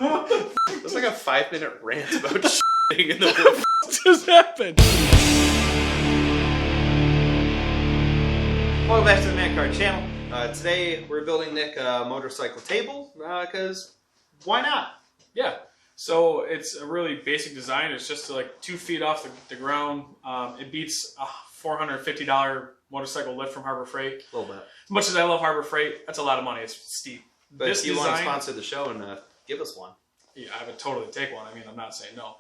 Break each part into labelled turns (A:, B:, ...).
A: It's like a 5-minute rant about shitting in the wood.
B: What just happened?
A: Welcome back to the Man Card channel. Today we're building Nick a motorcycle table because why not?
B: Yeah. So it's a really basic design. It's just like 2 feet off the ground. It beats a $450 motorcycle lift from Harbor Freight.
A: A little bit.
B: As much as I love Harbor Freight, that's a lot of money. It's steep.
A: But
B: this
A: if you
B: design,
A: want to sponsor the show and give us one.
B: Yeah, I would totally take one. I mean, I'm not saying no.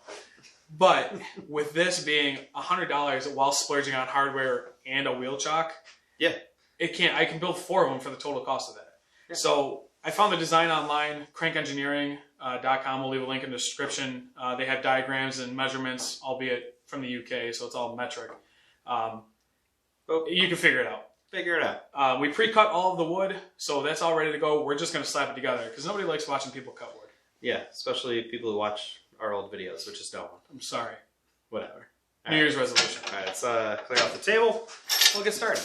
B: But with this being $100 while splurging on hardware and a wheel chock,
A: yeah,
B: I can build 4 of them for the total cost of that. Yeah. So I found the design online, crankengineering.com. We'll leave a link in the description. They have diagrams and measurements, albeit from the UK, so it's all metric. You can figure it out. We pre-cut all of the wood, so that's all ready to go. We're just going to slap it together because nobody likes watching people cut wood.
A: Yeah, especially people who watch our old videos, which is no one.
B: I'm sorry. Whatever.
A: All
B: New Year's resolution.
A: All right, let's clear off the table. We'll get started.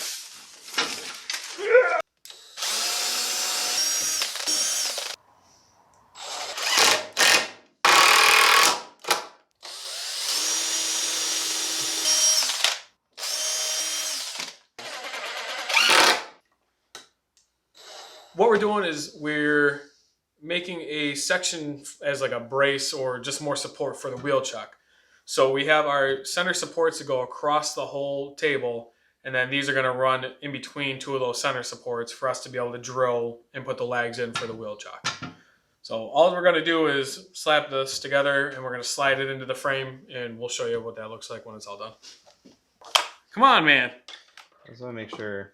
B: What we're doing is we're making a section as like a brace or just more support for the wheel chuck. So we have our center supports to go across the whole table, and then these are going to run in between 2 of those center supports for us to be able to drill and put the legs in for the wheel chuck. So all we're going to do is slap this together, and we're going to slide it into the frame, and we'll show you what that looks like when it's all done. Come on, man.
A: I just want to make sure.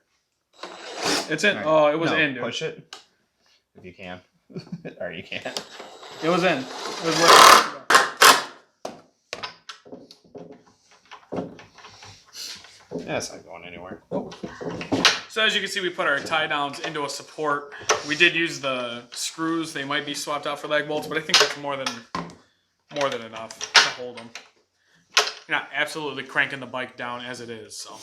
B: It's in.
C: Right.
B: Oh, it was in, dude.
C: Push it if you can. Or you can't.
B: It was in. It was where.
C: Yeah, it's not going anywhere.
B: So as you can see, we put our tie downs into a support. We did use the screws. They might be swapped out for lag bolts, but I think that's more than enough to hold them. You're not absolutely cranking the bike down as it is, so.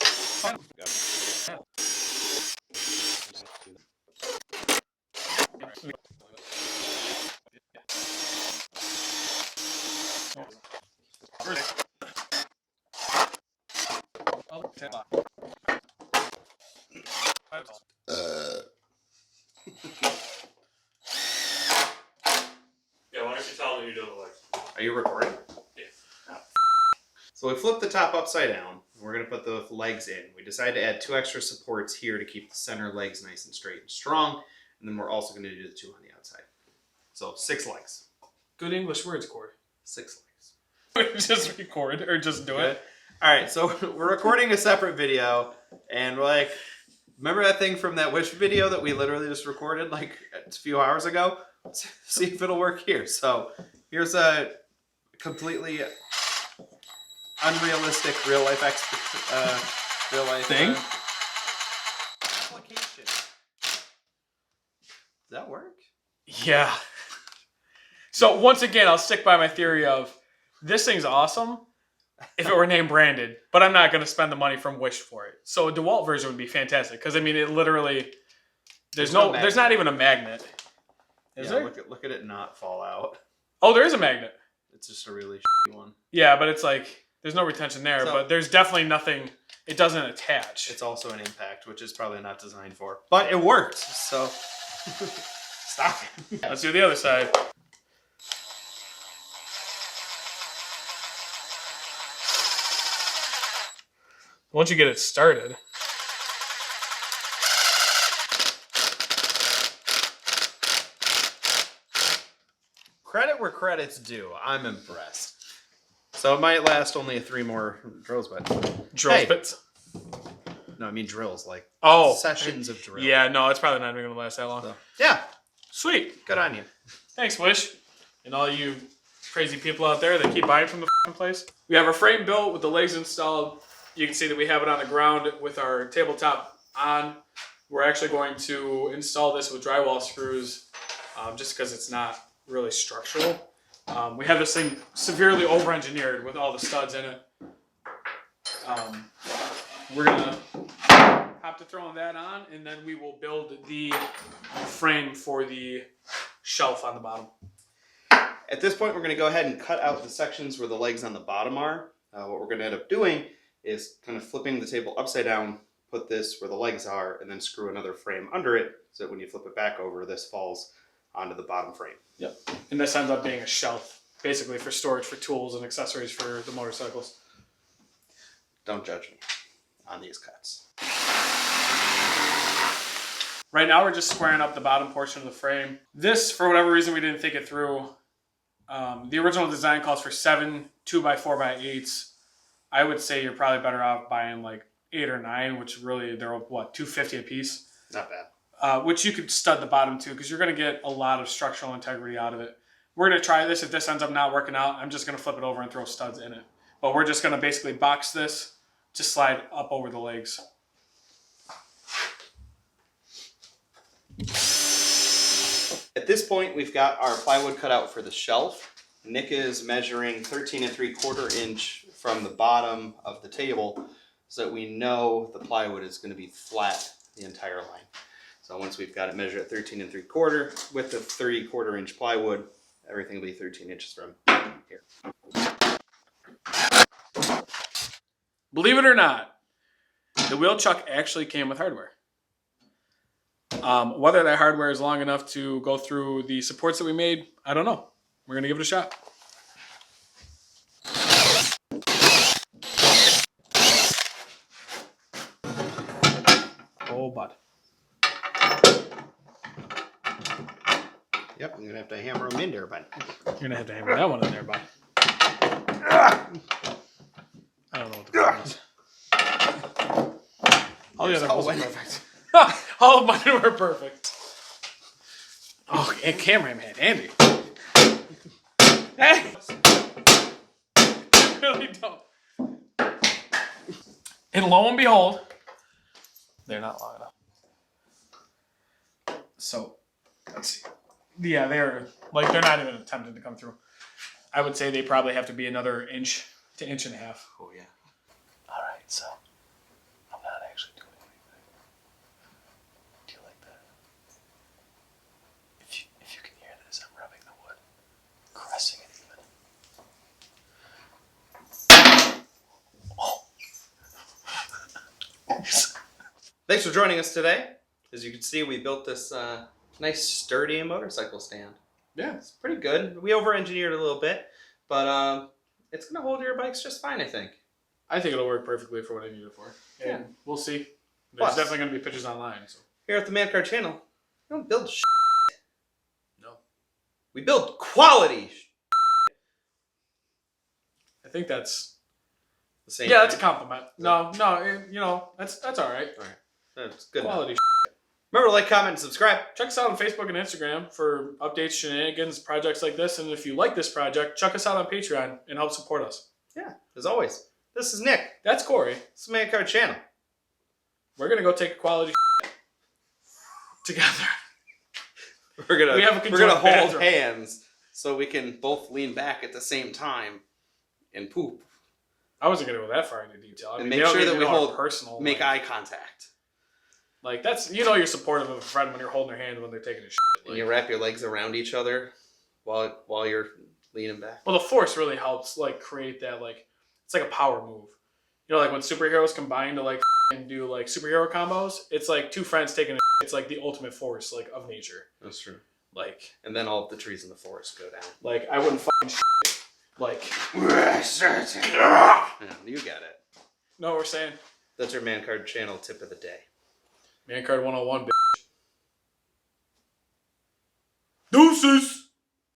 B: Yeah, why don't you tell them you do the legs?
A: Are you recording?
B: Yeah.
A: So we flip the top upside down. We're going to put the legs in. We decided to add 2 extra supports here to keep the center legs nice and straight and strong. And then we're also going to do the 2 on the outside. So 6 legs.
B: Good English words, Cord.
A: 6 legs.
B: Just record or just do it.
A: All right, so we're recording a separate video, and we're like, remember that thing from that Wish video that we literally just recorded like a few hours ago? Let's see if it'll work here. So here's a completely unrealistic real life
B: thing.
A: Application. Does that work?
B: Yeah. So once again, I'll stick by my theory of this thing's awesome if it were name branded, but I'm not going to spend the money from Wish for it. So a DeWalt version would be fantastic because I mean it literally there's not even a magnet. Is there?
A: Look at it not fall out.
B: Oh, there is a magnet.
A: It's just a really shitty one.
B: Yeah, but it's like there's no retention there, but there's definitely nothing. It doesn't attach.
A: It's also an impact, which is probably not designed for, but it worked. So stop it.
B: Let's do the other side. Once you get it started.
A: Credit where credit's due. I'm impressed. So it might last only 3 more drills, but
B: Bits.
A: No, I mean drills, like sessions of drills.
B: Yeah, no, it's probably not even going to last that long.
A: So, yeah.
B: Sweet.
A: Good on you.
B: Thanks, Wish. And all you crazy people out there that keep buying from the f***ing place. We have our frame built with the legs installed. You can see that we have it on the ground with our tabletop on. We're actually going to install this with drywall screws just because it's not really structural. We have this thing severely over-engineered with all the studs in it. We're going to hop to throwing that on, and then we will build the frame for the shelf on the bottom.
A: At this point, we're going to go ahead and cut out the sections where the legs on the bottom are. What we're going to end up doing is kind of flipping the table upside down, put this where the legs are, and then screw another frame under it so that when you flip it back over, this falls onto the bottom frame.
B: Yep. And this ends up being a shelf, basically for storage for tools and accessories for the motorcycles.
A: Don't judge me on these cuts.
B: Right now we're just squaring up the bottom portion of the frame. This, for whatever reason, we didn't think it through. The original design calls for 7 2x4x8s. I would say you're probably better off buying like 8 or 9, which really they're what, $250 a piece.
A: Not bad.
B: Which you could stud the bottom to because you're going to get a lot of structural integrity out of it. We're going to try this. If this ends up not working out, I'm just going to flip it over and throw studs in it. But we're just going to basically box this to slide up over the legs.
A: At this point, we've got our plywood cut out for the shelf. Nick is measuring 13 3/4 inch from the bottom of the table so that we know the plywood is going to be flat the entire line. So once we've got it measured at 13 3/4 with the 3/4 inch plywood, everything will be 13 inches from here.
B: Believe it or not, the wheel chuck actually came with hardware. Whether that hardware is long enough to go through the supports that we made, I don't know. We're going to give it a shot. Oh, bud.
A: Yep, I'm going to have to hammer them in there, bud.
B: You're going to have to hammer that one in there, bud. I don't know what the problem is. All the other holes are perfect. All of mine were perfect. Oh, and cameraman, Andy. Hey! I really don't. And lo and behold, they're not long enough. So, let's see. Yeah, they're not even attempting to come through. I would say they probably have to be another inch to inch and a half.
A: Oh, yeah.
B: All right, so I'm not actually doing anything. Do you like that? If you can hear this, I'm rubbing the wood, caressing it even. Oh.
A: Thanks for joining us today. As you can see, we built this nice, sturdy motorcycle stand.
B: Yeah.
A: It's pretty good. We over-engineered it a little bit, but it's going to hold your bikes just fine, I think.
B: I think it'll work perfectly for what I need it for. And
A: Yeah.
B: we'll see. There's
A: Plus,
B: definitely going to be pictures online. So.
A: here at the Man Card channel, we don't build
B: No.
A: We build quality
B: I think that's...
A: The same
B: Yeah, that's a
A: thing.
B: compliment. No, that's all right.
A: All right. That's good enough.
B: Quality.
A: Remember to like, comment, and subscribe.
B: Check us out on Facebook and Instagram for updates, shenanigans, projects like this. And if you like this project, check us out on Patreon and help support us.
A: Yeah, as always. This is Nick.
B: That's Corey.
A: It's the Man Card channel.
B: We're going to go take a quality together.
A: We're gonna
B: We have a
A: we're gonna
B: conjoined
A: hold
B: bathroom.
A: hands so we can both lean back at the same time and poop.
B: I wasn't going to go that far into detail. I
A: And
B: mean,
A: make
B: they don't
A: sure
B: need
A: that
B: to
A: we
B: know our
A: hold-
B: personal.
A: Make
B: like,
A: eye contact.
B: Like, that's, you're supportive of a friend when you're holding their hand when they're taking a shit.
A: And you wrap your legs around each other while you're leaning back.
B: Well, the force really helps, like, create that, like, it's like a power move. Like when superheroes combine to, like, and do, like, superhero combos, it's like two friends taking a it's like the ultimate force, like, of nature.
A: That's true.
B: Like,
A: And then all of the trees in the forest go down.
B: I wouldn't fucking like,
A: Yeah, you got it.
B: know what we're saying?
A: That's your Man Card channel tip of the day.
B: Man Card 101, bitch. Deuces!